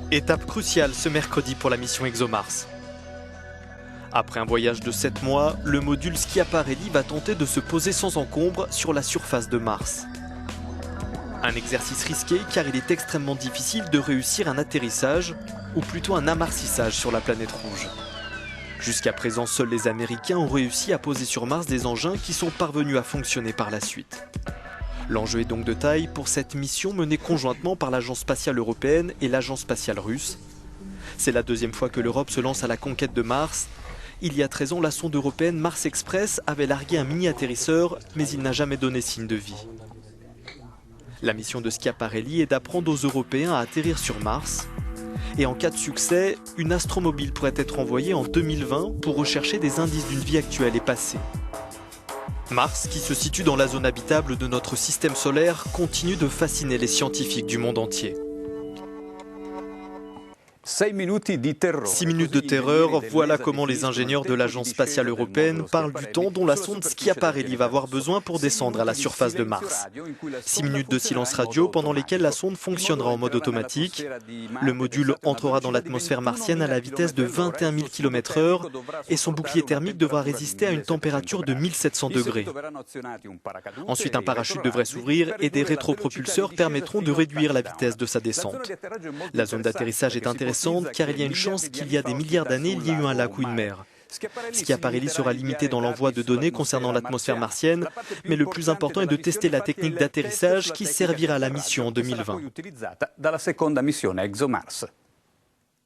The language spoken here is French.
Étape cruciale ce mercredi pour la mission ExoMars. Après un voyage de 7 mois, le module Schiaparelli va tenter de se poser sans encombre sur la surface de Mars. Un exercice risqué car il est extrêmement difficile de réussir un atterrissage, ou plutôt un amarrissage sur la planète rouge. Jusqu'à présent, seuls les Américains ont réussi à poser sur Mars des engins qui sont parvenus à fonctionner par la suite. L'enjeu est donc de taille pour cette mission menée conjointement par l'Agence spatiale européenne et l'Agence spatiale russe. C'est la deuxième fois que l'Europe se lance à la conquête de Mars. Il y a 13 ans, la sonde européenne Mars Express avait largué un mini-atterrisseur, mais il n'a jamais donné signe de vie. La mission de Schiaparelli est d'apprendre aux Européens à atterrir sur Mars. Et en cas de succès, une astromobile pourrait être envoyée en 2020 pour rechercher des indices d'une vie actuelle et passée. Mars, qui se situe dans la zone habitable de notre système solaire, continue de fasciner les scientifiques du monde entier. 6 minutes de terreur, voilà comment les ingénieurs de l'Agence spatiale européenne parlent du temps dont la sonde Schiaparelli va avoir besoin pour descendre à la surface de Mars. 6 minutes de silence radio pendant lesquelles la sonde fonctionnera en mode automatique. Le module entrera dans l'atmosphère martienne à la vitesse de 21 000 km/h et son bouclier thermique devra résister à une température de 1700 degrés. Ensuite, un parachute devrait s'ouvrir et des rétropropulseurs permettront de réduire la vitesse de sa descente. La zone d'atterrissage est intéressante car il y a une chance qu'il y a des milliards d'années, il y ait eu un lac ou une mer. Schiaparelli sera limité dans l'envoi de données concernant l'atmosphère martienne, mais le plus important est de tester la technique d'atterrissage qui servira à la mission en 2020.